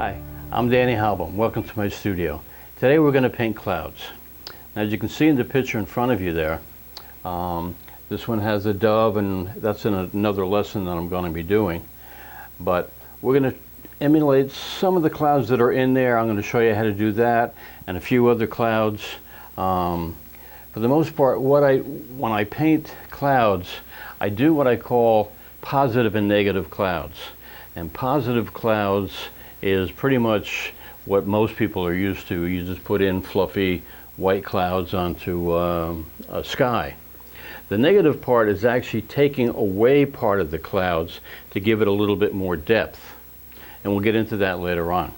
Hi, I'm Danny Halbum. Welcome to my studio. Today we're going to paint clouds. Now, as you can see in the picture in front of you there, this one has a dove, and that's in another lesson that I'm going to be doing. But we're going to emulate some of the clouds that are in there. I'm going to show you how to do that and a few other clouds. For the most part, when I paint clouds, I do what I call positive and negative clouds. And positive clouds is pretty much what most people are used to. You just put in fluffy white clouds onto a sky. The negative part is actually taking away part of the clouds to give it a little bit more depth. And we'll get into that later on.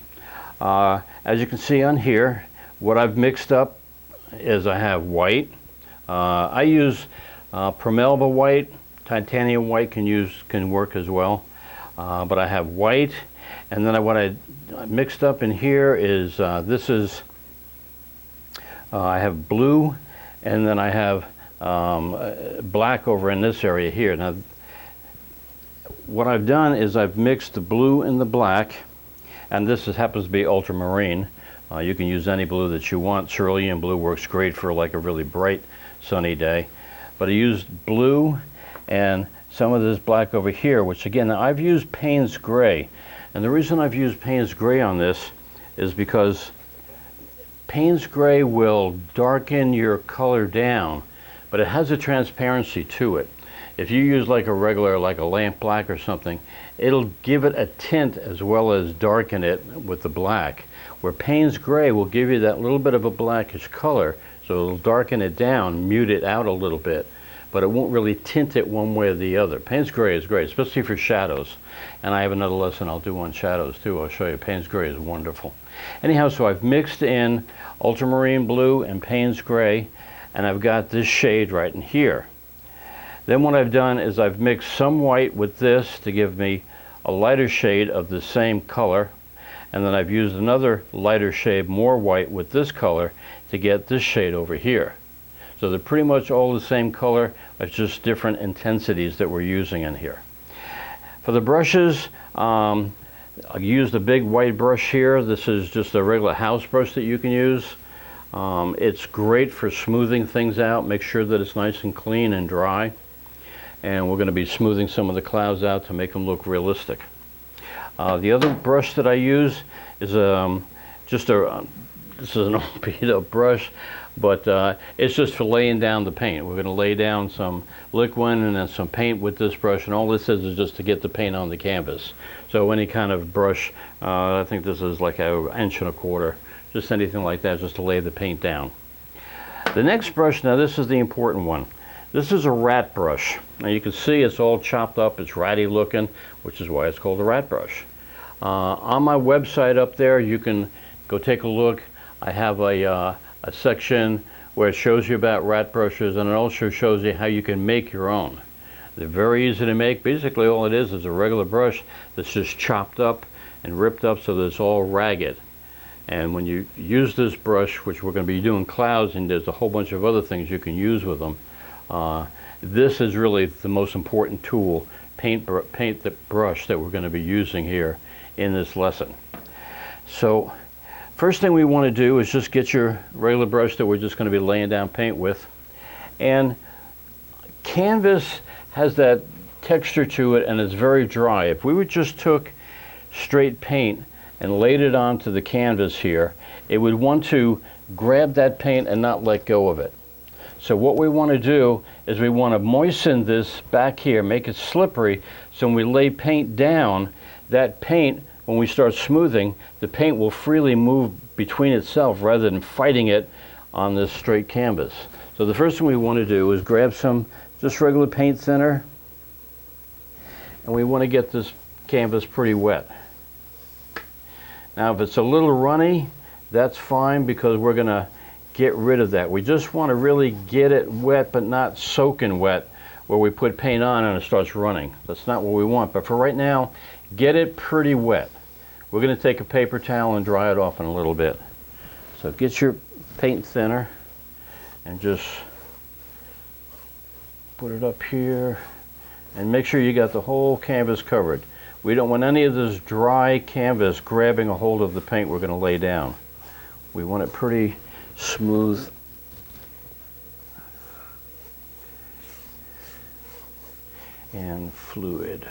As you can see on here, what I've mixed up is I have white. I use Primelva white. Titanium white can work as well. But I have white, and then what I mixed up in here is I have blue, and then I have black over in this area here. Now, what I've done is I've mixed the blue and the black, and this happens to be ultramarine. You can use any blue that you want. Cerulean blue works great for like a really bright sunny day. But I used blue and some of this black over here, which again, I've used Payne's Gray. And the reason I've used Payne's Gray on this is because Payne's Gray will darken your color down, but it has a transparency to it. If you use like a regular, like a lamp black or something, it'll give it a tint as well as darken it with the black. Where Payne's Gray will give you that little bit of a blackish color, so it'll darken it down, mute it out a little bit, but it won't really tint it one way or the other. Payne's Gray is great, especially for shadows. And I have another lesson I'll do on shadows too. I'll show you. Payne's Gray is wonderful. Anyhow, so I've mixed in ultramarine blue and Payne's Gray, and I've got this shade right in here. Then what I've done is I've mixed some white with this to give me a lighter shade of the same color. And then I've used another lighter shade, more white with this color to get this shade over here. So they're pretty much all the same color, it's just different intensities that we're using in here. For the brushes, I used a big white brush here. This is just a regular house brush that you can use. It's great for smoothing things out. Make sure that it's nice and clean and dry. And we're going to be smoothing some of the clouds out to make them look realistic. The other brush that I use is this is an old beat up brush, but it's just for laying down the paint. We're going to lay down some liquid and then some paint with this brush, and all this is just to get the paint on the canvas. So any kind of brush, I think this is like an 1.25 inches, just anything like that, just to lay the paint down. The next brush, now this is the important one. This is a rat brush. Now you can see it's all chopped up, it's ratty looking, which is why it's called a rat brush. On my website up there, you can go take a look. I have a section where it shows you about rat brushes, and it also shows you how you can make your own. They're very easy to make. Basically all it is a regular brush that's just chopped up and ripped up so that it's all ragged. And when you use this brush, which we're going to be doing clouds, and there's a whole bunch of other things you can use with them, this is really the most important tool, paint the brush, that we're going to be using here in this lesson. So first thing we want to do is just get your regular brush that we're just going to be laying down paint with. And canvas has that texture to it, and it's very dry. If we just took straight paint and laid it onto the canvas here, it would want to grab that paint and not let go of it. So what we want to do is we want to moisten this back here, make it slippery, so when we lay paint down, that paint, when we start smoothing, the paint will freely move between itself rather than fighting it on this straight canvas. So the first thing we want to do is grab some just regular paint thinner, and we want to get this canvas pretty wet. Now if it's a little runny, that's fine, because we're going to get rid of that. We just want to really get it wet, but not soaking wet where we put paint on and it starts running. That's not what we want. But for right now, get it pretty wet. We're going to take a paper towel and dry it off in a little bit. So get your paint thinner and just put it up here and make sure you got the whole canvas covered. We don't want any of this dry canvas grabbing a hold of the paint we're going to lay down. We want it pretty smooth. And fluid.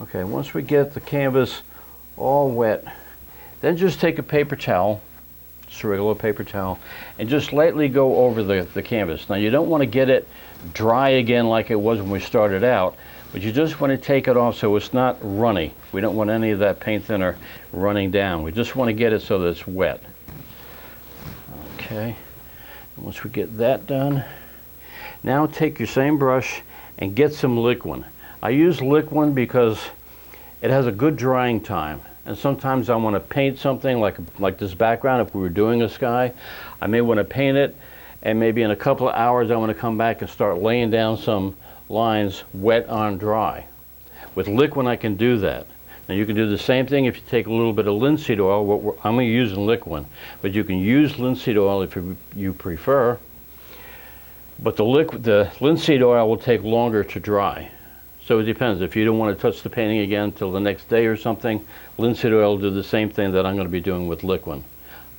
Okay, once we get the canvas all wet, then just take a paper towel, just a regular paper towel, and just lightly go over the canvas. Now you don't want to get it dry again like it was when we started out, but you just want to take it off so it's not runny. We don't want any of that paint thinner running down. We just want to get it so that it's wet. Okay, and once we get that done, now take your same brush and get some liquid. I use liquid because it has a good drying time. And sometimes I want to paint something like this background. If we were doing a sky, I may want to paint it, and maybe in a couple of hours I want to come back and start laying down some lines wet on dry. With liquid I can do that. Now you can do the same thing if you take a little bit of linseed oil. I'm going to use liquid, but you can use linseed oil if you prefer. But the linseed oil will take longer to dry. So it depends. If you don't want to touch the painting again until the next day or something, linseed oil will do the same thing that I'm going to be doing with liquid.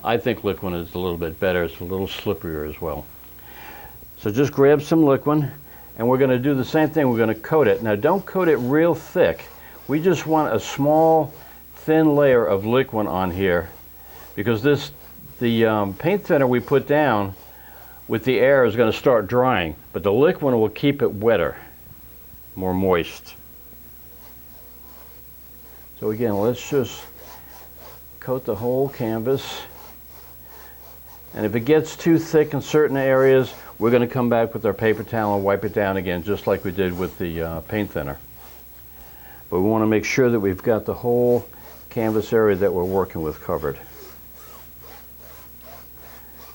I think liquid is a little bit better. It's a little slipperier as well. So just grab some liquid, and we're going to do the same thing. We're going to coat it. Now don't coat it real thick. We just want a small, thin layer of liquid on here, because the paint thinner we put down with the air is going to start drying, but the liquid will keep it wetter, more moist. So again, let's just coat the whole canvas. And if it gets too thick in certain areas, we're going to come back with our paper towel and wipe it down again, just like we did with the paint thinner. But we want to make sure that we've got the whole canvas area that we're working with covered.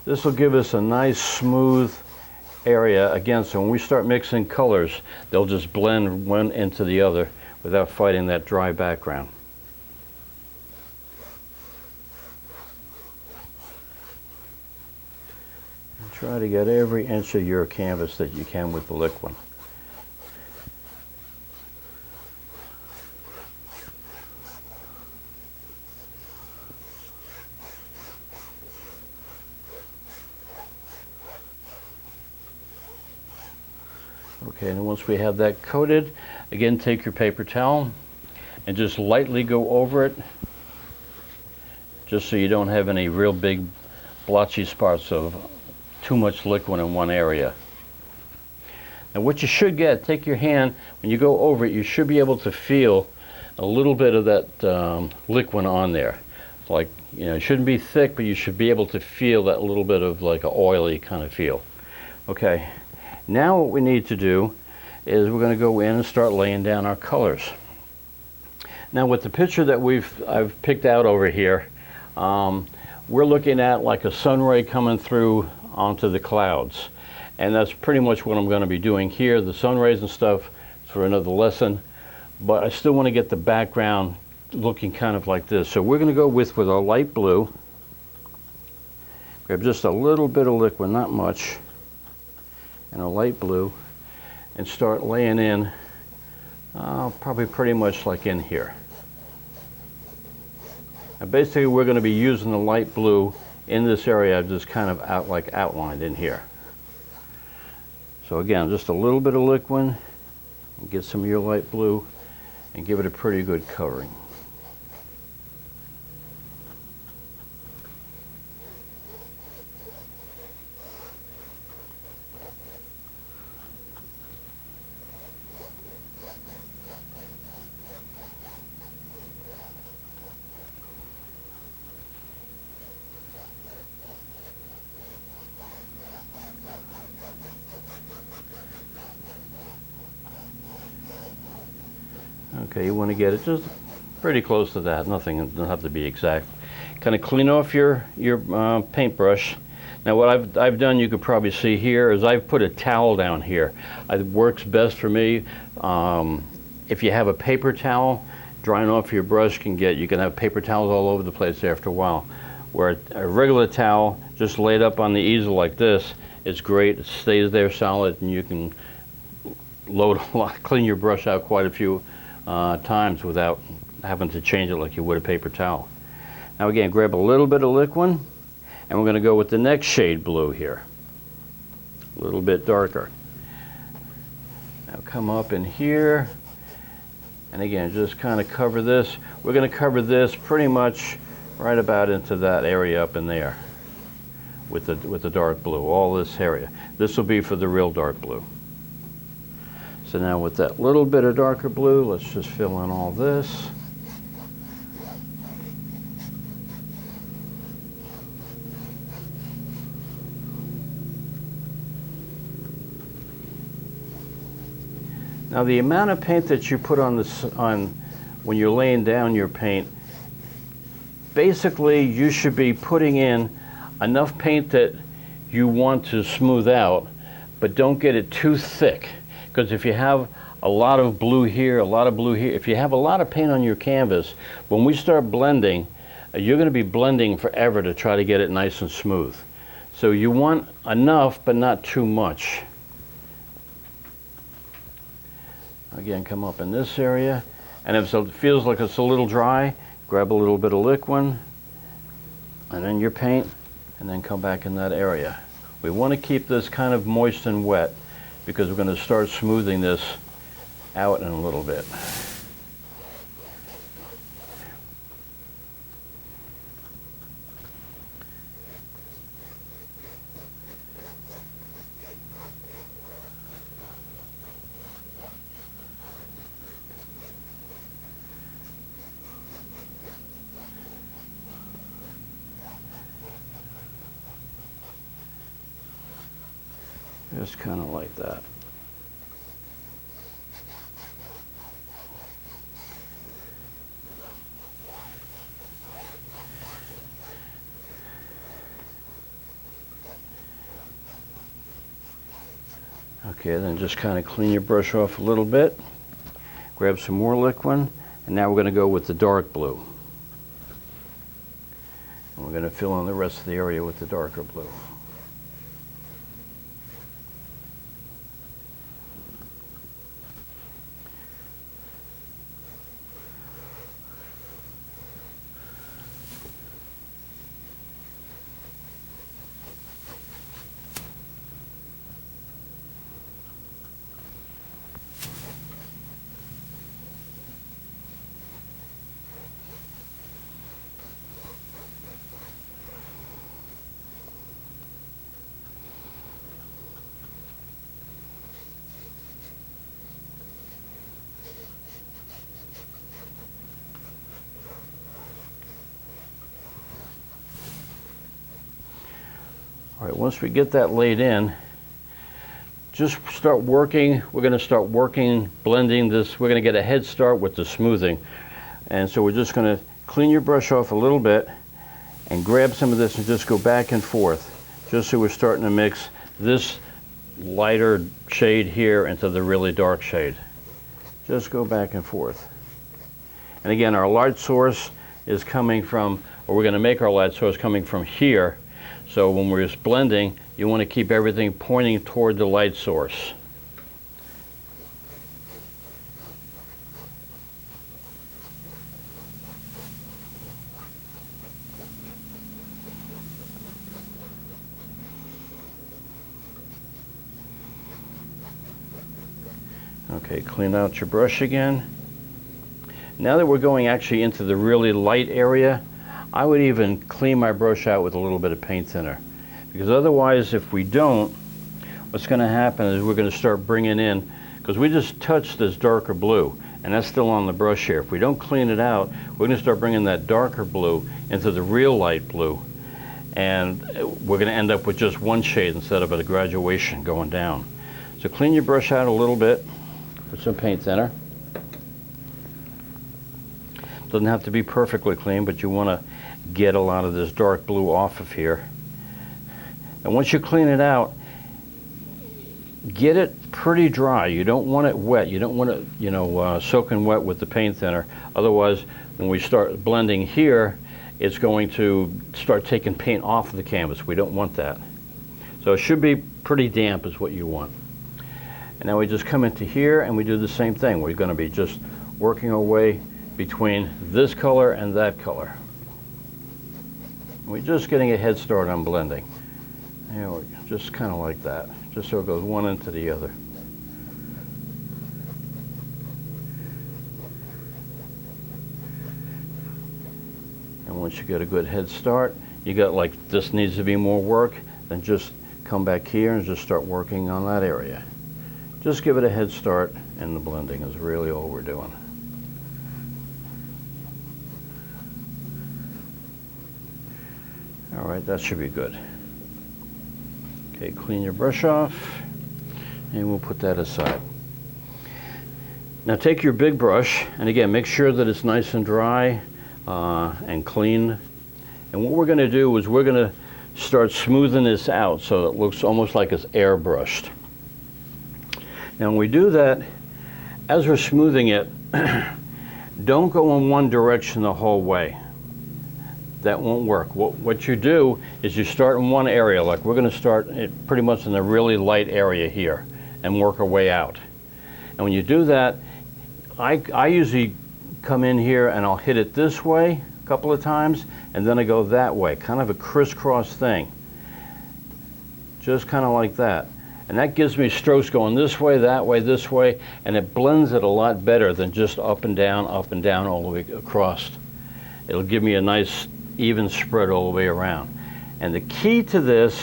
This will give us a nice smooth area again, so when we start mixing colors, they'll just blend one into the other without fighting that dry background. And try to get every inch of your canvas that you can with the liquid. Okay, and once we have that coated, again, take your paper towel and just lightly go over it, just so you don't have any real big blotchy spots of too much liquid in one area. Now what you should get, take your hand, when you go over it, you should be able to feel a little bit of that liquid on there. Like, you know, it shouldn't be thick, but you should be able to feel that little bit of like an oily kind of feel. Okay. Now what we need to do is we're going to go in and start laying down our colors. Now with the picture that I've picked out over here, we're looking at like a sun ray coming through onto the clouds. And that's pretty much what I'm going to be doing here. The sun rays and stuff for another lesson. But I still want to get the background looking kind of like this. So we're going to go with a light blue. Grab just a little bit of liquid, not much, and a light blue, and start laying in probably pretty much like in here. And basically we're going to be using the light blue in this area I've just kind of outlined in here. So again, just a little bit of liquid, and get some of your light blue and give it a pretty good covering. Okay, you want to get it just pretty close to that. Nothing doesn't have to be exact. Kind of clean off your paintbrush. Now what I've done, you could probably see here, is I've put a towel down here. It works best for me. If you have a paper towel, drying off your brush you can have paper towels all over the place after a while. Where a regular towel, just laid up on the easel like this, it's great. It stays there solid, and you can load a lot, clean your brush out quite a few times without having to change it like you would a paper towel. Now again, grab a little bit of liquid, and we're going to go with the next shade blue here, a little bit darker. Now come up in here, and again, just kind of cover this. We're going to cover this pretty much right about into that area up in there with the dark blue, all this area. This will be for the real dark blue. So now with that little bit of darker blue, let's just fill in all this. Now the amount of paint that you put on when you're laying down your paint, basically you should be putting in enough paint that you want to smooth out, but don't get it too thick. Because if you have a lot of blue here, a lot of blue here, if you have a lot of paint on your canvas, when we start blending, you're going to be blending forever to try to get it nice and smooth. So you want enough, but not too much. Again, come up in this area, and if it feels like it's a little dry, grab a little bit of liquid, and then your paint, and then come back in that area. We want to keep this kind of moist and wet, because we're going to start smoothing this out in a little bit. Just kind of like that. Okay, then just kind of clean your brush off a little bit. Grab some more liquid, and now we're going to go with the dark blue. And we're going to fill in the rest of the area with the darker blue. All right, once we get that laid in, just start working. We're going to start working, blending this. We're going to get a head start with the smoothing. And so we're just going to clean your brush off a little bit and grab some of this and just go back and forth, just so we're starting to mix this lighter shade here into the really dark shade. Just go back and forth. And again, our light source is coming from, or we're going to make our light source coming from here. So when we're just blending, you want to keep everything pointing toward the light source. Okay, clean out your brush again. Now that we're going actually into the really light area, I would even clean my brush out with a little bit of paint thinner, because otherwise if we don't, what's going to happen is we're going to start bringing in, because we just touched this darker blue and that's still on the brush here. If we don't clean it out, we're going to start bringing that darker blue into the real light blue, and we're going to end up with just one shade instead of a graduation going down. So clean your brush out a little bit with some paint thinner. Doesn't have to be perfectly clean, but you want to get a lot of this dark blue off of here. And once you clean it out, get it pretty dry. You don't want it wet. You don't want it, soaking wet with the paint thinner. Otherwise, when we start blending here, it's going to start taking paint off of the canvas. We don't want that. So it should be pretty damp is what you want. And now we just come into here and we do the same thing. We're going to be just working our way between this color and that color. We're just getting a head start on blending. You know, just kind of like that, just so it goes one into the other. And once you get a good head start, you got like this needs to be more work, then just come back here and just start working on that area. Just give it a head start, and the blending is really all we're doing. All right, that should be good. Okay, clean your brush off, and we'll put that aside. Now take your big brush, and again, make sure that it's nice and dry and clean. And what we're going to do is we're going to start smoothing this out so it looks almost like it's airbrushed. Now when we do that, as we're smoothing it, don't go in one direction the whole way. That won't work. What you do is you start in one area, like we're going to start pretty much in the really light area here and work our way out. And when you do that, I usually come in here and I'll hit it this way a couple of times, and then I go that way, kind of a crisscross thing. Just kind of like that. And that gives me strokes going this way, this way, and it blends it a lot better than just up and down all the way across. It'll give me a nice even spread all the way around. And the key to this,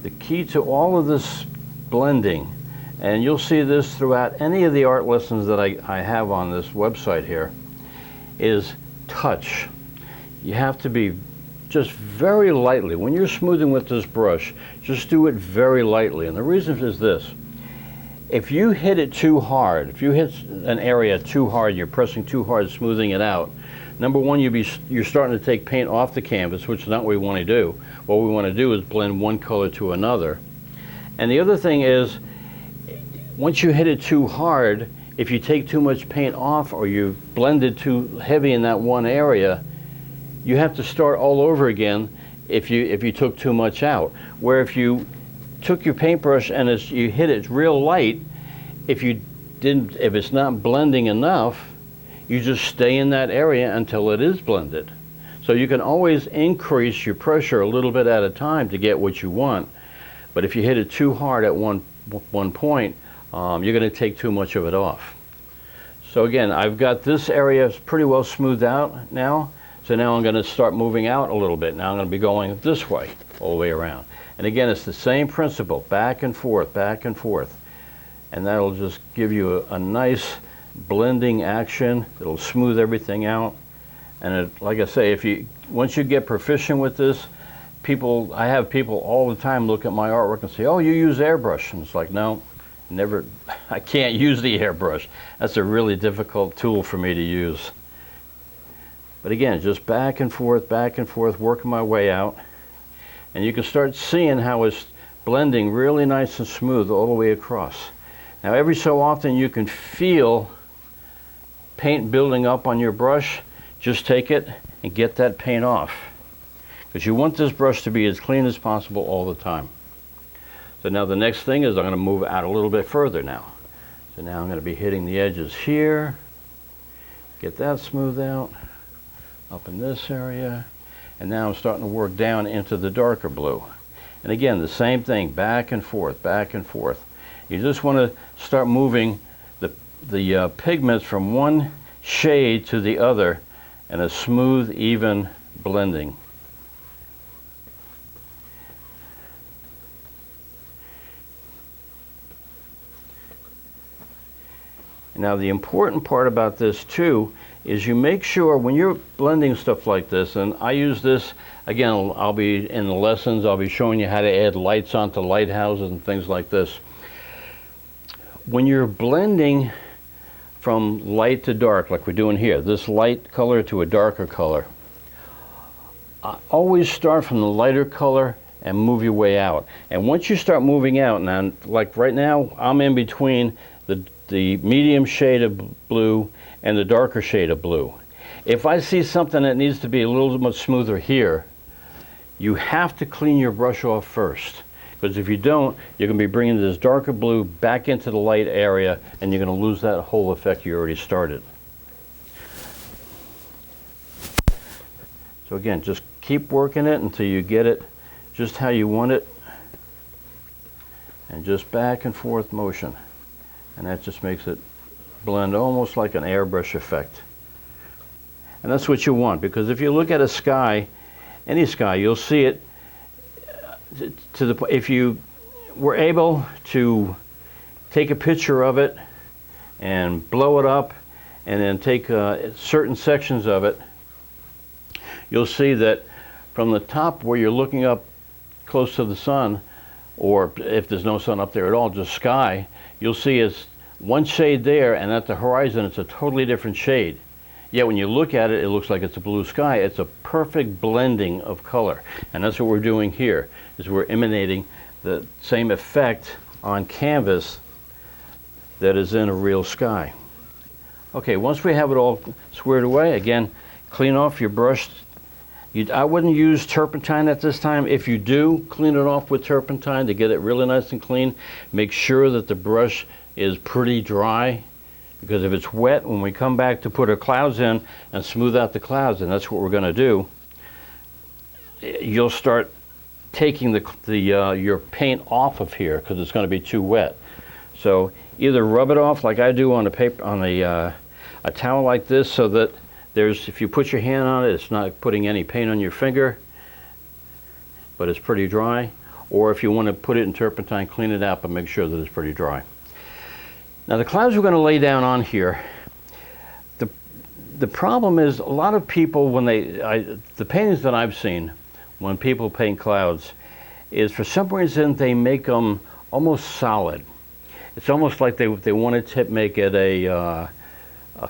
the key to all of this blending, and you'll see this throughout any of the art lessons that I have on this website here, is touch. You have to be just very lightly. When you're smoothing with this brush, just do it very lightly. And the reason is this. If you hit it too hard, if you hit an area too hard, you're pressing too hard, smoothing it out, number one, you're starting to take paint off the canvas, which is not what we want to do. What we want to do is blend one color to another. And the other thing is, once you hit it too hard, if you take too much paint off or you blend it too heavy in that one area, you have to start all over again if you took too much out. Where if you took your paintbrush and as you hit it real light, if it's not blending enough, you just stay in that area until it is blended. So you can always increase your pressure a little bit at a time to get what you want. But if you hit it too hard at one point, you're going to take too much of it off. So again, I've got this area pretty well smoothed out now. So now I'm going to start moving out a little bit. Now I'm going to be going this way, all the way around. And again, it's the same principle, back and forth, back and forth. And that'll just give you a nice blending action. It'll smooth everything out. And like I say, once you get proficient with this, I have people all the time look at my artwork and say, "Oh, you use airbrush." And it's like, no, never. I can't use the airbrush. That's a really difficult tool for me to use. But again, just back and forth, working my way out. And you can start seeing how it's blending really nice and smooth all the way across. Now every so often you can feel paint building up on your brush. Just take it and get that paint off. Because you want this brush to be as clean as possible all the time. So now the next thing is I'm going to move out a little bit further now. So now I'm going to be hitting the edges here. Get that smoothed out. Up in this area, and now I'm starting to work down into the darker blue. And again, the same thing, back and forth, back and forth. You just want to start moving the pigments from one shade to the other in a smooth, even blending. Now the important part about this too is you make sure when you're blending stuff like this, and I use this, again, I'll be in the lessons, I'll be showing you how to add lights onto lighthouses and things like this. When you're blending from light to dark, like we're doing here, this light color to a darker color, I always start from the lighter color and move your way out. And once you start moving out, now, like right now, I'm in between the medium shade of blue and the darker shade of blue. If I see something that needs to be a little much smoother here, you have to clean your brush off first. Because if you don't, you're going to be bringing this darker blue back into the light area, and you're going to lose that whole effect you already started. So again, just keep working it until you get it just how you want it, and just back and forth motion. And that just makes it blend almost like an airbrush effect. And that's what you want, because if you look at a sky, any sky, you'll see it to the point. If you were able to take a picture of it and blow it up and then take certain sections of it, you'll see that from the top where you're looking up close to the sun, or if there's no sun up there at all, just sky, you'll see it's one shade there, and at the horizon it's a totally different shade. Yet when you look at it, it looks like it's a blue sky. It's a perfect blending of color. And that's what we're doing here, is we're emanating the same effect on canvas that is in a real sky. Okay, once we have it all squared away, again, clean off your brush. I wouldn't use turpentine at this time. If you do, clean it off with turpentine to get it really nice and clean. Make sure that the brush is pretty dry, because if it's wet, when we come back to put our clouds in and smooth out the clouds, and that's what we're going to do, you'll start taking your paint off of here because it's going to be too wet. So either rub it off like I do on a paper, on a towel like this, so that if you put your hand on it, it's not putting any paint on your finger, but it's pretty dry. Or if you want to put it in turpentine, clean it out, but make sure that it's pretty dry. Now the clouds we're going to lay down on here, the problem is a lot of people, when the paintings that I've seen, when people paint clouds, is for some reason they make them almost solid. It's almost like they want to make it a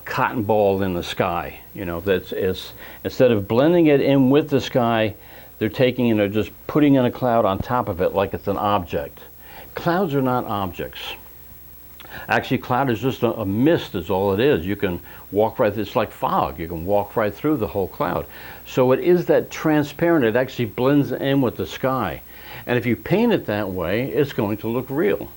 cotton ball in the sky. You know, instead of blending it in with the sky, they're taking and they're just putting in a cloud on top of it like it's an object. Clouds are not objects. Actually, cloud is just a mist is all it is. You can walk right, it's like fog. You can walk right through the whole cloud. So it is that transparent, it actually blends in with the sky. And if you paint it that way, it's going to look real.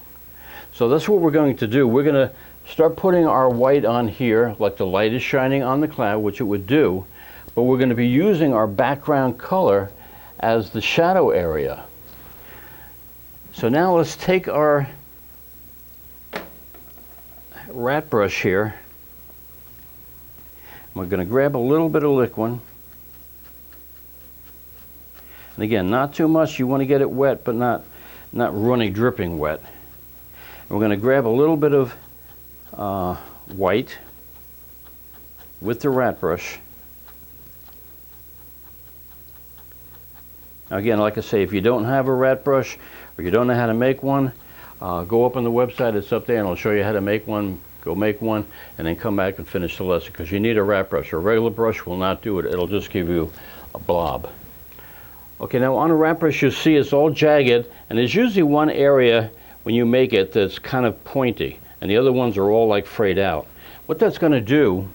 So that's what we're going to do. We're going to start putting our white on here, like the light is shining on the cloud, which it would do, but we're going to be using our background color as the shadow area. So now let's take our rat brush here. We're going to grab a little bit of liquid. And again, not too much. You want to get it wet, but not running, dripping wet. And we're going to grab a little bit of white with the rat brush. Now again, like I say, if you don't have a rat brush or you don't know how to make one, go up on the website, it's up there, and I'll show you how to make one. Go make one, and then come back and finish the lesson, because you need a rat brush. A regular brush will not do it. It'll just give you a blob. Okay, now on a rat brush, you'll see it's all jagged, and there's usually one area when you make it that's kind of pointy, and the other ones are all like frayed out. What that's going to do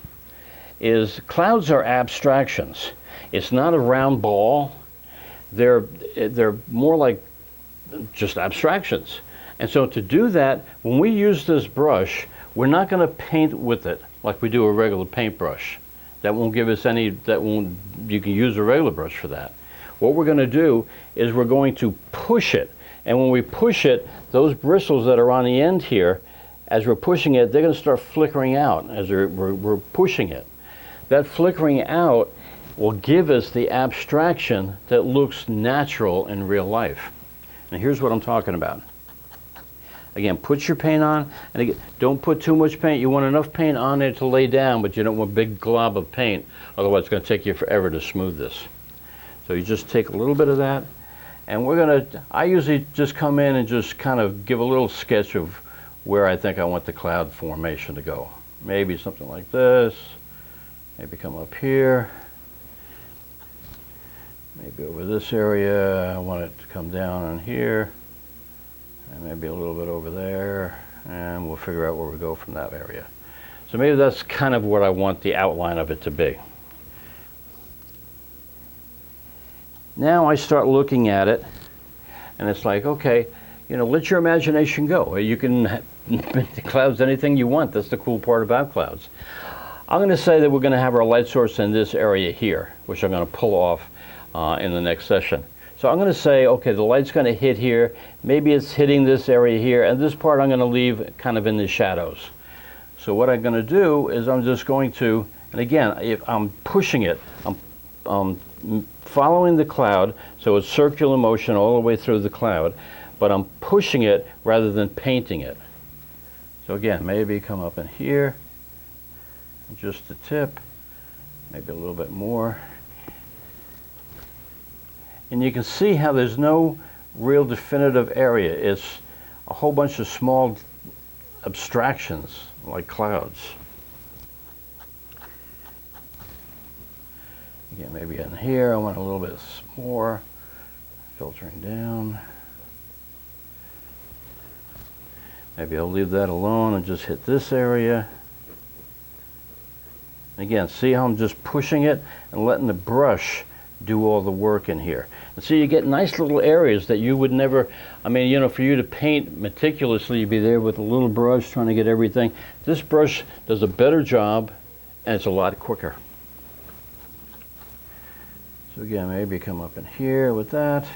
is, clouds are abstractions. It's not a round ball. They're more like just abstractions. And so to do that, when we use this brush, we're not going to paint with it like we do a regular paintbrush. That won't give us any, you can use a regular brush for that. What we're going to do is we're going to push it. And when we push it, those bristles that are on the end here, as we're pushing it, they're going to start flickering out as we're pushing it. That flickering out will give us the abstraction that looks natural in real life. And here's what I'm talking about. Again, put your paint on, and again, don't put too much paint. You want enough paint on there to lay down, but you don't want a big glob of paint. Otherwise, it's going to take you forever to smooth this. So you just take a little bit of that, and I usually just come in and just kind of give a little sketch of where I think I want the cloud formation to go. Maybe something like this. Maybe come up here. Maybe over this area. I want it to come down on here. And maybe a little bit over there, and we'll figure out where we go from that area. So maybe that's kind of what I want the outline of it to be. Now I start looking at it, and it's like, okay, you know, let your imagination go. You can make the clouds anything you want. That's the cool part about clouds. I'm going to say that we're going to have our light source in this area here, which I'm going to pull off in the next session. So I'm going to say, okay, the light's going to hit here. Maybe it's hitting this area here, and this part I'm going to leave kind of in the shadows. So what I'm going to do is I'm just going to, and again, if I'm pushing it, I'm following the cloud, so it's circular motion all the way through the cloud, but I'm pushing it rather than painting it. So again, maybe come up in here, just the tip, maybe a little bit more. And you can see how there's no real definitive area. It's a whole bunch of small abstractions like clouds. Again, maybe in here, I want a little bit more filtering down. Maybe I'll leave that alone and just hit this area. Again, see how I'm just pushing it and letting the brush do all the work in here. And so you get nice little areas that you would never, I mean, you know, for you to paint meticulously, you'd be there with a little brush trying to get everything. This brush does a better job, and it's a lot quicker. So again, maybe come up in here with that,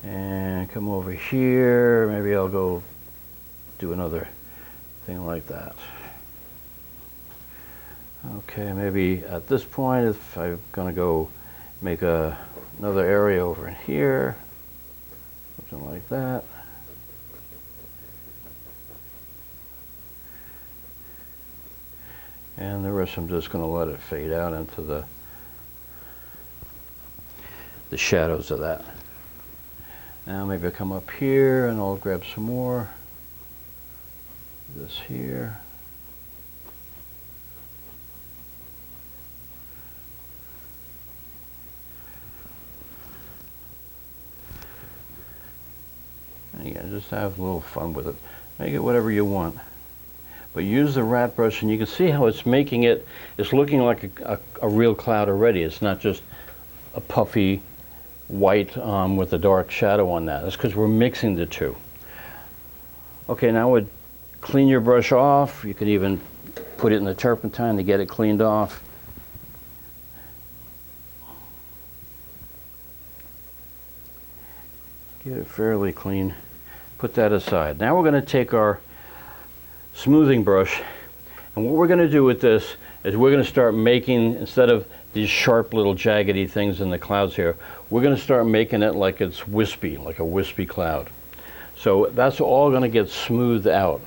and come over here. Maybe I'll go do another thing like that. Okay, maybe at this point, if I'm going to go make another area over in here, something like that. And the rest I'm just going to let it fade out into the shadows of that. Now maybe I'll come up here and I'll grab some more. This here. And again, just have a little fun with it. Make it whatever you want. But use the rat brush, and you can see how it's making it, it's looking like a real cloud already. It's not just a puffy white with a dark shadow on that. That's because we're mixing the two. Okay, now would clean your brush off. You could even put it in the turpentine to get it cleaned off. Get it fairly clean. Put that aside. Now we're going to take our smoothing brush, and what we're going to do with this is we're going to start making, instead of these sharp little jaggedy things in the clouds here, we're going to start making it like it's wispy, like a wispy cloud. So that's all going to get smoothed out.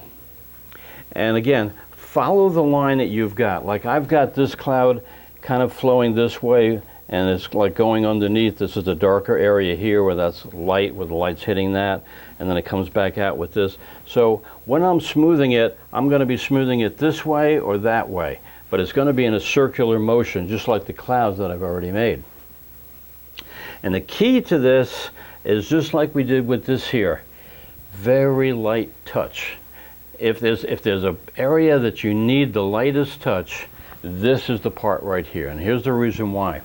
And again, follow the line that you've got. Like I've got this cloud kind of flowing this way, and it's like going underneath. This is the darker area here where that's light, where the light's hitting that, and then it comes back out with this. So when I'm smoothing it, I'm going to be smoothing it this way or that way, but it's going to be in a circular motion, just like the clouds that I've already made. And the key to this is just like we did with this here, very light touch. If there's an area that you need the lightest touch, this is the part right here, and here's the reason why.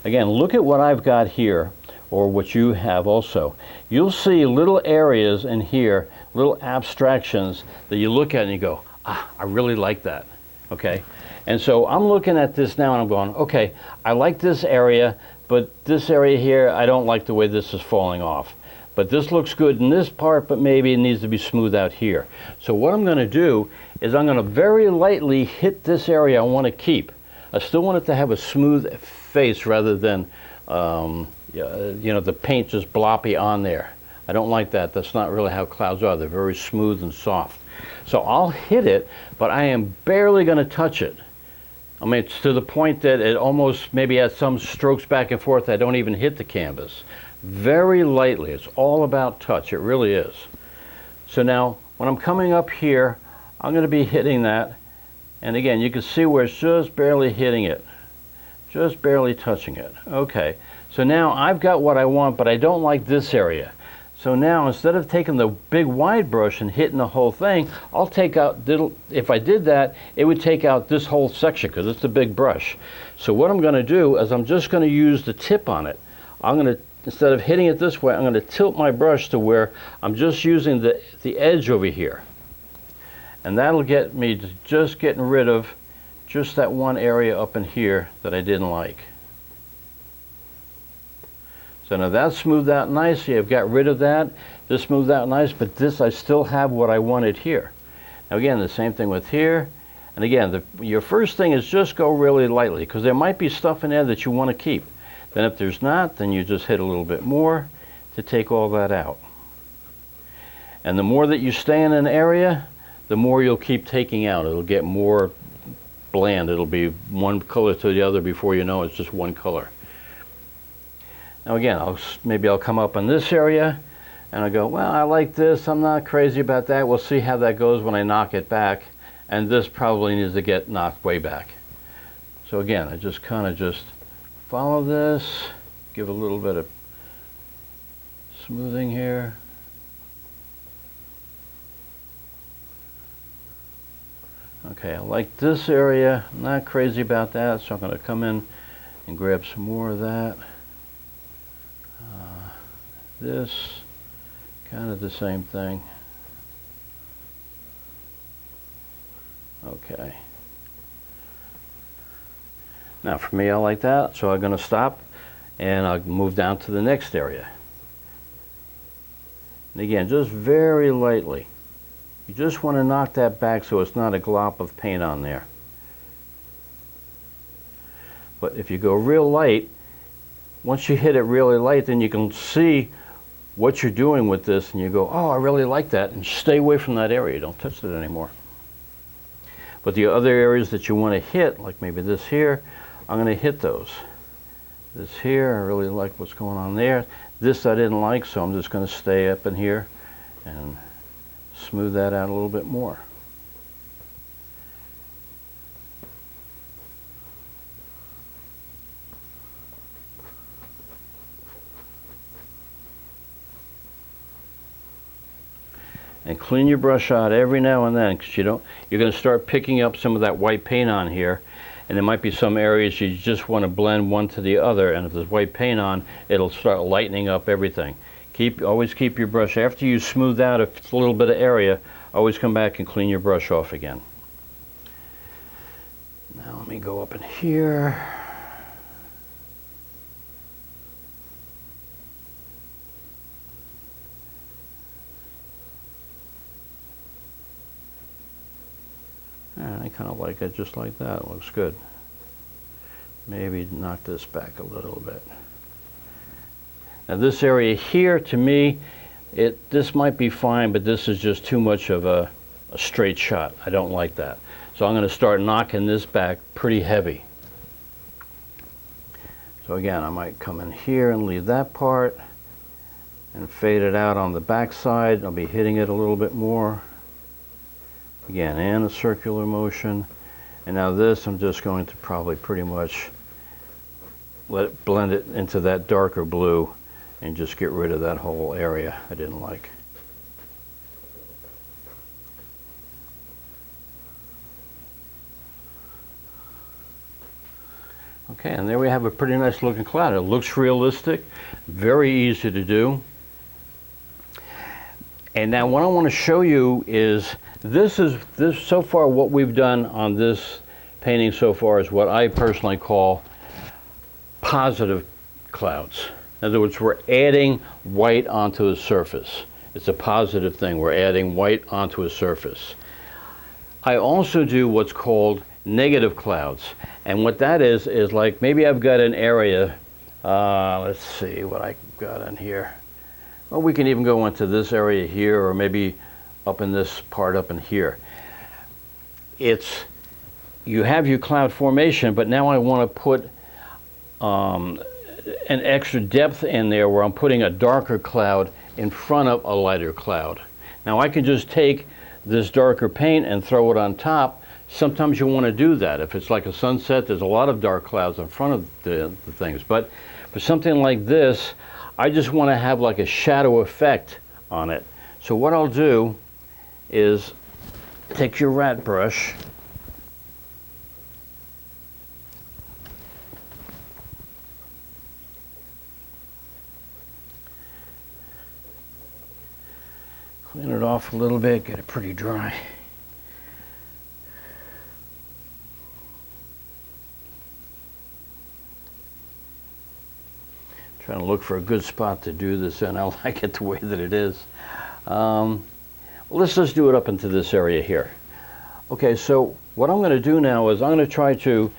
Again, look at what I've got here, or what you have also. You'll see little areas in here, little abstractions that you look at and you go, ah, I really like that, okay? And so I'm looking at this now and I'm going, okay, I like this area, but this area here, I don't like the way this is falling off. But this looks good in this part, but maybe it needs to be smoothed out here. So what I'm going to do is I'm going to very lightly hit this area I want to keep. I still want it to have a smooth face rather than, you know, the paint just bloppy on there. I don't like that. That's not really how clouds are. They're very smooth and soft. So I'll hit it, but I am barely going to touch it. I mean, it's to the point that it almost maybe has some strokes back and forth. I don't even hit the canvas. Very lightly. It's all about touch. It really is. So now, when I'm coming up here, I'm going to be hitting that. And again, you can see where it's just barely hitting it. Just barely touching it. Okay. So now I've got what I want, but I don't like this area. So now, instead of taking the big wide brush and hitting the whole thing, I'll take out, if I did that, it would take out this whole section because it's a big brush. So what I'm going to do is I'm just going to use the tip on it. I'm going to instead of hitting it this way, I'm going to tilt my brush to where I'm just using the edge over here. And that'll get me to just getting rid of just that one area up in here that I didn't like. So now that's smoothed out nicely. I've got rid of that. This smoothed out nice, but this I still have what I wanted here. Now again, the same thing with here. And again, your first thing is just go really lightly, because there might be stuff in there that you want to keep. Then if there's not, then you just hit a little bit more to take all that out. And the more that you stay in an area, the more you'll keep taking out. It'll get more bland. It'll be one color to the other before you know it's just one color. Now again, maybe I'll come up in this area and I'll go, well, I like this. I'm not crazy about that. We'll see how that goes when I knock it back. And this probably needs to get knocked way back. So again, I just kind of just follow this, give a little bit of smoothing here. Okay, I like this area. I'm not crazy about that, so I'm going to come in and grab some more of that. This, kind of the same thing. Okay. Now for me, I like that, so I'm going to stop and I'll move down to the next area. And again, just very lightly. You just want to knock that back so it's not a glop of paint on there. But if you go real light, once you hit it really light, then you can see what you're doing with this and you go, oh, I really like that, and stay away from that area. Don't touch it anymore. But the other areas that you want to hit, like maybe this here, I'm going to hit those. This here, I really like what's going on there. This I didn't like, so I'm just going to stay up in here and smooth that out a little bit more. And clean your brush out every now and then, because you're going to start picking up some of that white paint on here, and there might be some areas you just want to blend one to the other, and if there's white paint on, it'll start lightening up everything. Always keep your brush, after you smooth out a little bit of area, always come back and clean your brush off again. Now let me go up in here. I kind of like it just like that. It looks good. Maybe knock this back a little bit. Now this area here, to me, this might be fine, but this is just too much of a straight shot. I don't like that. So I'm going to start knocking this back pretty heavy. So again, I might come in here and leave that part and fade it out on the back side. I'll be hitting it a little bit more. Again, in a circular motion. And now this, I'm just going to probably pretty much let it blend it into that darker blue and just get rid of that whole area I didn't like. Okay, and there we have a pretty nice looking cloud. It looks realistic, very easy to do. And now what I want to show you is this so far what we've done on this painting so far is what I personally call positive clouds. In other words, we're adding white onto a surface. It's a positive thing. We're adding white onto a surface. I also do what's called negative clouds. And what that is like maybe I've got an area, let's see what I got in here. Well, we can even go into this area here, or maybe up in this part up in here. You have your cloud formation, but now I want to put an extra depth in there where I'm putting a darker cloud in front of a lighter cloud. Now I can just take this darker paint and throw it on top. Sometimes you want to do that. If it's like a sunset, there's a lot of dark clouds in front of the things. But for something like this, I just want to have like a shadow effect on it. So what I'll do is take your rat brush Clean it off a little bit, get it pretty dry. Trying to look for a good spot to do this in. I like it the way that it is. Well, let's just do it up into this area here. Okay, so what I'm going to do now is I'm going to try to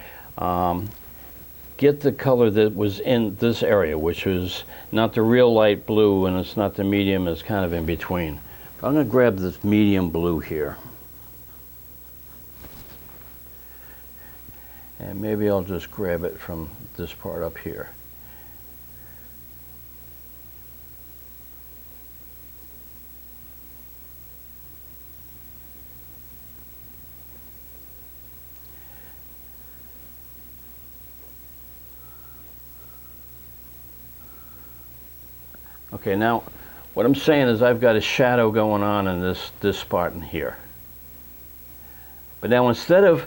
get the color that was in this area, which is not the real light blue and it's not the medium, it's kind of in between. I'm going to grab this medium blue here. And maybe I'll just grab it from this part up here. Okay, now what I'm saying is I've got a shadow going on in this spot in here. But now instead of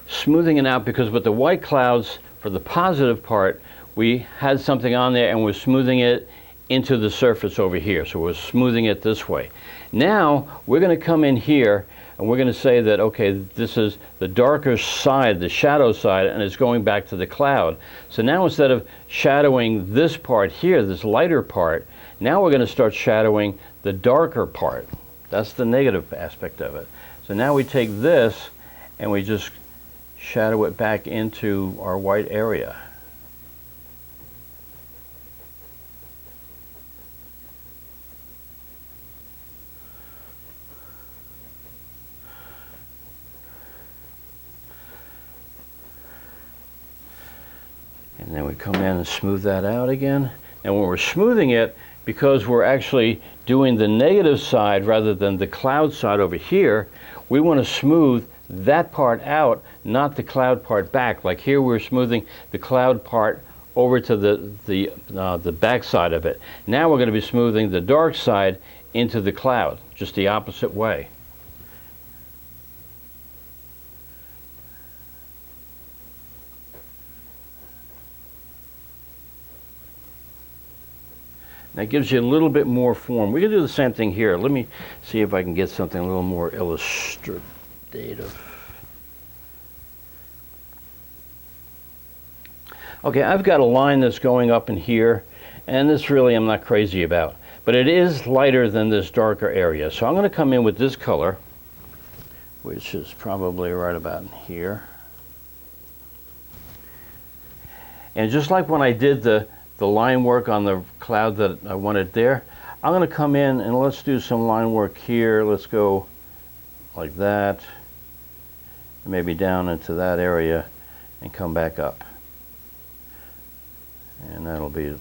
smoothing it out, because with the white clouds for the positive part, we had something on there and we're smoothing it into the surface over here. So we're smoothing it this way. Now we're going to come in here and we're going to say that, okay, this is the darker side, the shadow side, and it's going back to the cloud. So now instead of shadowing this part here, this lighter part, now we're going to start shadowing the darker part. That's the negative aspect of it. So now we take this and we just shadow it back into our white area. And then we come in and smooth that out again. And when we're smoothing it, because we're actually doing the negative side rather than the cloud side over here, we want to smooth that part out, not the cloud part back. Like here we're smoothing the cloud part over to the back side of it. Now we're going to be smoothing the dark side into the cloud, just the opposite way. That gives you a little bit more form. We can do the same thing here. Let me see if I can get something a little more illustrative. Okay, I've got a line that's going up in here, and this really I'm not crazy about. But it is lighter than this darker area. So I'm going to come in with this color, which is probably right about in here. And just like when I did the line work on the cloud that I wanted there, I'm going to come in and let's do some line work here. Let's go like that, maybe down into that area and come back up. And that'll be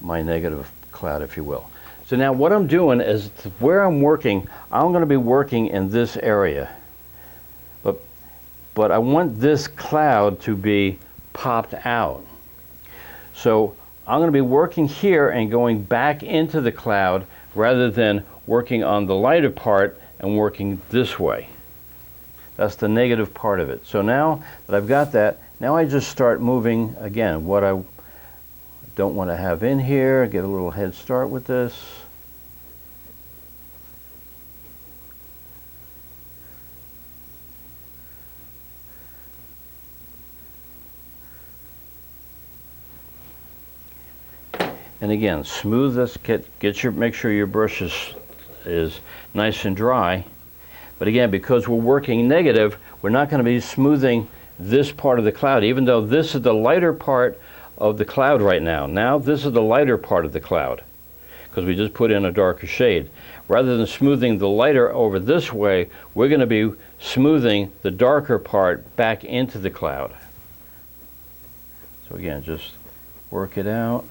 my negative cloud, if you will. So now what I'm doing is where I'm working, I'm going to be working in this area. But I want this cloud to be popped out. So I'm going to be working here and going back into the cloud rather than working on the lighter part and working this way. That's the negative part of it. So now that I've got that, now I just start moving again. What I don't want to have in here, get a little head start with this. And again, smooth this, make sure your brush is nice and dry. But again, because we're working negative, we're not going to be smoothing this part of the cloud, even though this is the lighter part of the cloud right now. Now this is the lighter part of the cloud, because we just put in a darker shade. Rather than smoothing the lighter over this way, we're going to be smoothing the darker part back into the cloud. So again, just work it out.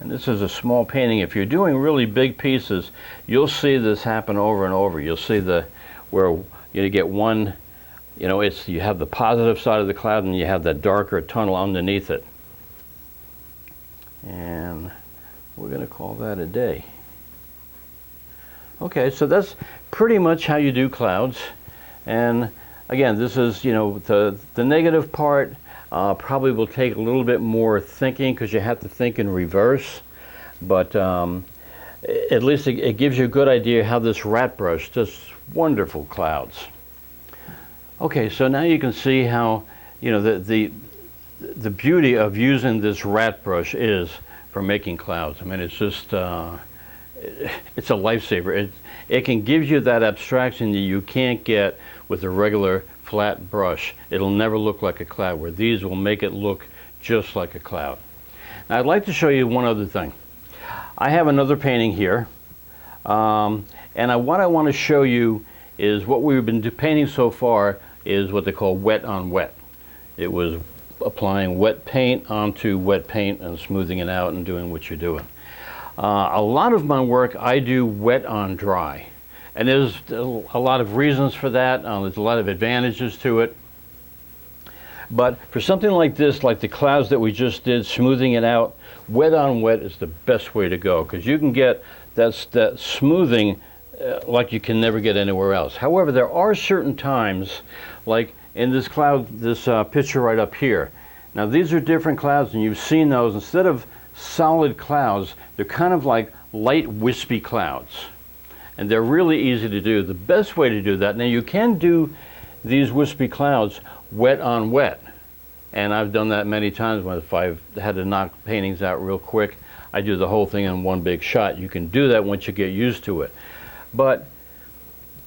And this is a small painting. If you're doing really big pieces, you'll see this happen over and over. You'll see where you get one, you have the positive side of the cloud and you have that darker tunnel underneath it. And we're going to call that a day. Okay, so that's pretty much how you do clouds. And again, this is, you know, the negative part probably will take a little bit more thinking because you have to think in reverse. But at least it gives you a good idea how this rat brush does wonderful clouds. Okay, so now you can see how, you know, the beauty of using this rat brush is for making clouds. I mean, it's just, it's a lifesaver. It can give you that abstraction that you can't get with a regular flat brush. It'll never look like a cloud, where these will make it look just like a cloud. Now, I'd like to show you one other thing. I have another painting here, and what I want to show you is what we've been painting so far is what they call wet on wet. It was applying wet paint onto wet paint and smoothing it out and doing what you're doing. A lot of my work I do wet on dry, and there's a lot of reasons for that. There's a lot of advantages to it. But for something like this, like the clouds that we just did, smoothing it out, wet on wet is the best way to go, because you can get that smoothing like you can never get anywhere else. However, there are certain times, like in this cloud, this picture right up here. Now these are different clouds, and you've seen those. Instead of solid clouds, they're kind of like light wispy clouds, and they're really easy to do. The best way to do that, now you can do these wispy clouds wet on wet, and I've done that many times. If I've had to knock paintings out real quick, I do the whole thing in one big shot. You can do that once you get used to it. But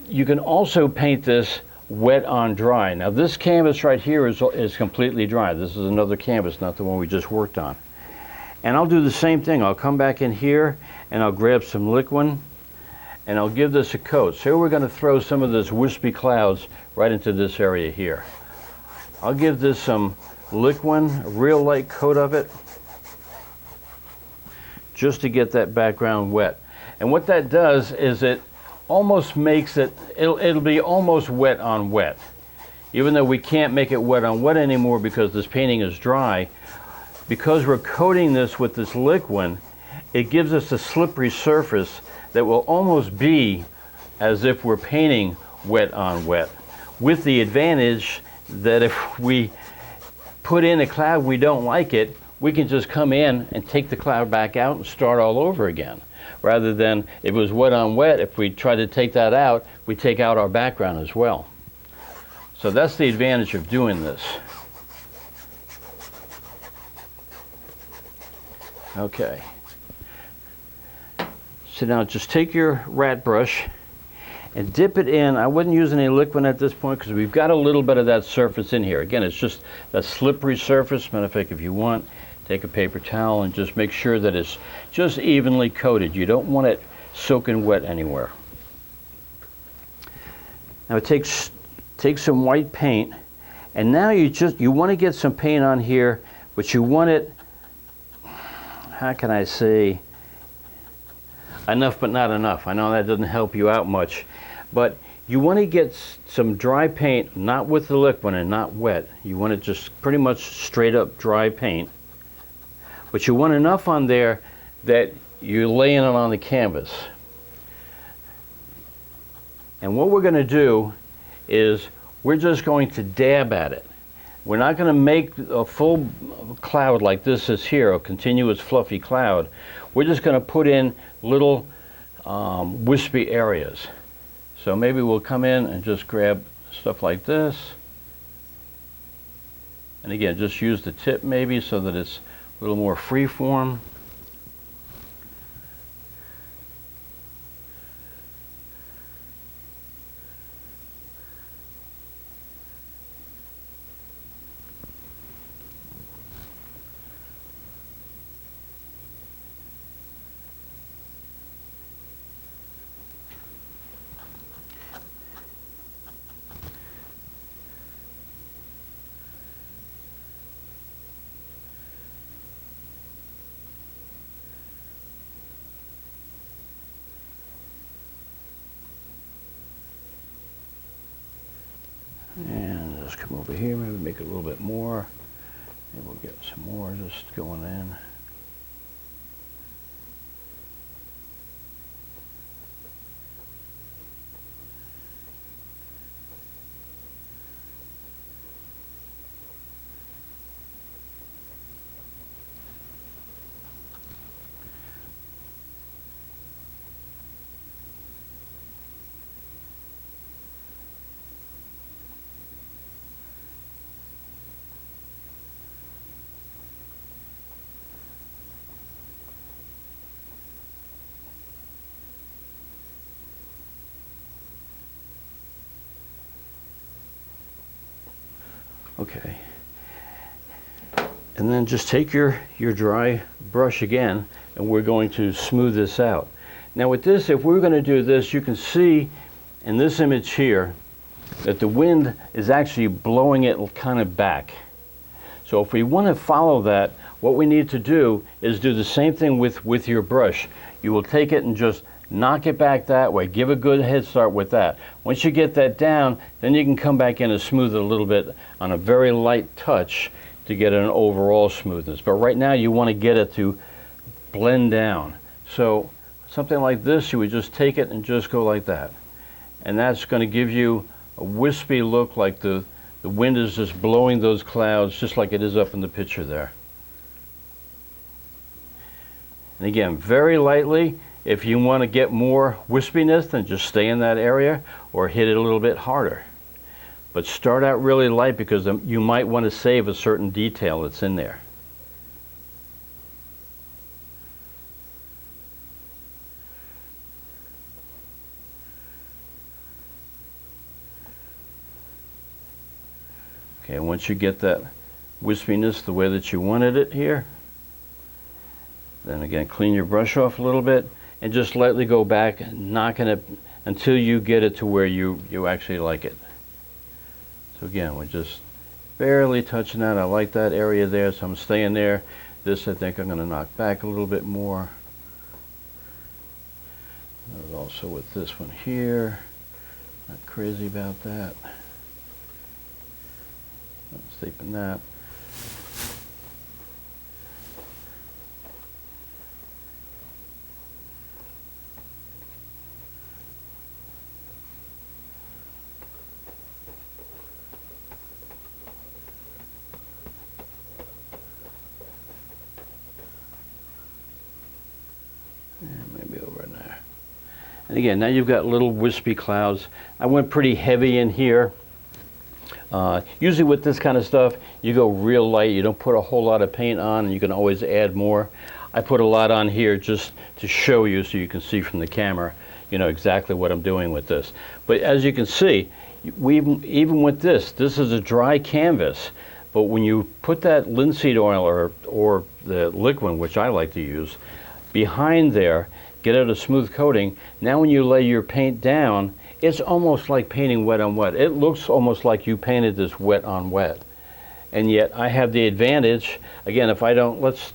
you can also paint this wet on dry. Now this canvas right here is completely dry. This is another canvas, not the one we just worked on. And I'll do the same thing. I'll come back in here and I'll grab some liquid and I'll give this a coat. So we're going to throw some of this wispy clouds right into this area here. I'll give this some liquid, a real light coat of it, just to get that background wet. And what that does is it almost makes it'll be almost wet on wet. Even though we can't make it wet on wet anymore because this painting is dry, because we're coating this with this liquid, it gives us a slippery surface that will almost be as if we're painting wet on wet, with the advantage that if we put in a cloud we don't like it, we can just come in and take the cloud back out and start all over again. Rather than if it was wet on wet, if we try to take that out, we take out our background as well. So that's the advantage of doing this. Okay. So now just take your rat brush and dip it in. I wouldn't use any liquid at this point because we've got a little bit of that surface in here. Again, it's just that slippery surface. Matter of fact, if you want, take a paper towel and just make sure that it's just evenly coated. You don't want it soaking wet anywhere. Now take some white paint, and now you want to get some paint on here, but you want it, how can I say, enough but not enough. I know that doesn't help you out much, but you want to get some dry paint, not with the liquid and not wet. You want it just pretty much straight up dry paint. But you want enough on there that you're laying it on the canvas. And what we're going to do is we're just going to dab at it. We're not going to make a full cloud like this is here, a continuous fluffy cloud. We're just going to put in little wispy areas. So maybe we'll come in and just grab stuff like this. And again, just use the tip maybe so that it's a little more free form. And just come over here, maybe make it a little bit more. And we'll get some more just going in. Okay. And then just take your dry brush again, and we're going to smooth this out. Now with this, if we're going to do this, you can see in this image here that the wind is actually blowing it kind of back. So if we want to follow that, what we need to do is do the same thing with your brush. You will take it and just knock it back that way. Give a good head start with that. Once you get that down, then you can come back in and smooth it a little bit on a very light touch to get an overall smoothness. But right now you want to get it to blend down. So something like this, you would just take it and just go like that. And that's going to give you a wispy look, like the wind is just blowing those clouds just like it is up in the picture there. And again, very lightly. If you want to get more wispiness, then just stay in that area or hit it a little bit harder. But start out really light, because you might want to save a certain detail that's in there. Okay, once you get that wispiness the way that you wanted it here, then again, clean your brush off a little bit and just lightly go back, knocking it until you get it to where you actually like it. So again, we're just barely touching that. I like that area there, so I'm staying there. This I think I'm going to knock back a little bit more. There's also with this one here. Not crazy about that. Not sleeping that. Maybe over in there. And again, now you've got little wispy clouds. I went pretty heavy in here. Usually with this kind of stuff, you go real light. You don't put a whole lot of paint on, and you can always add more. I put a lot on here just to show you, so you can see from the camera, you know, exactly what I'm doing with this. But as you can see, even with this is a dry canvas. But when you put that linseed oil or the liquid, which I like to use, behind there, get it a smooth coating. Now when you lay your paint down, it's almost like painting wet on wet. It looks almost like you painted this wet on wet. And yet I have the advantage, again, if I don't, let's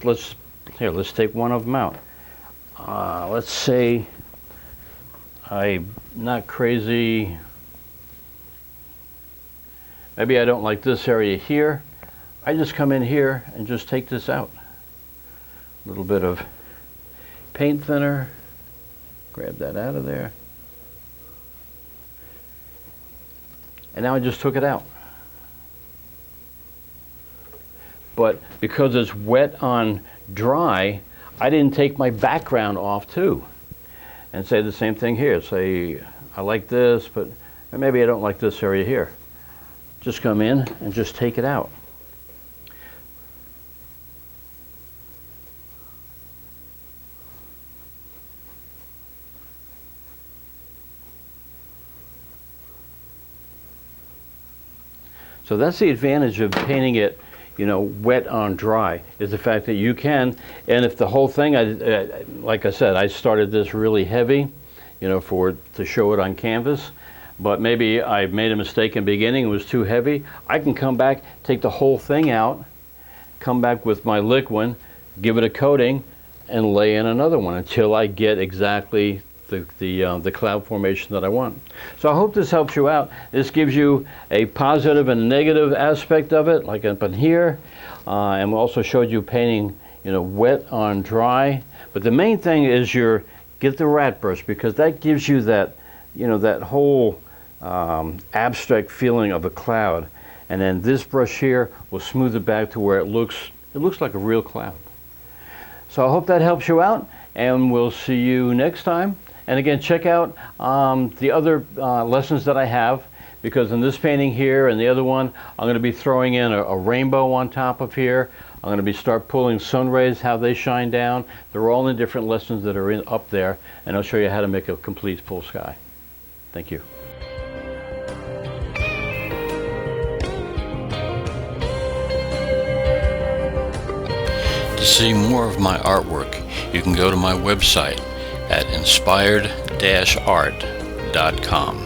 take one of them out. Let's say I'm not crazy. Maybe I don't like this area here. I just come in here and just take this out. A little bit of paint thinner, grab that out of there. And now I just took it out. But because it's wet on dry, I didn't take my background off too. And say the same thing here. Say, I like this, but maybe I don't like this area here. Just come in and just take it out. So that's the advantage of painting it, you know, wet on dry, is the fact that you can, and if the whole thing, like I said, I started this really heavy, you know, to show it on canvas, but maybe I made a mistake in the beginning, it was too heavy. I can come back, take the whole thing out, come back with my liquid, give it a coating, and lay in another one until I get exactly the cloud formation that I want. So I hope this helps you out. This gives you a positive and negative aspect of it, like up in here. And we also showed you painting, you know, wet on dry. But the main thing is get the rat brush, because that gives you that, you know, that whole abstract feeling of a cloud. And then this brush here will smooth it back to where it looks like a real cloud. So I hope that helps you out, and we'll see you next time. And again, check out the other lessons that I have, because in this painting here and the other one, I'm going to be throwing in a rainbow on top of here. I'm going to start pulling sun rays, how they shine down. They're all in different lessons that are up there, and I'll show you how to make a complete full sky. Thank you. To see more of my artwork, you can go to my website at inspired-art.com.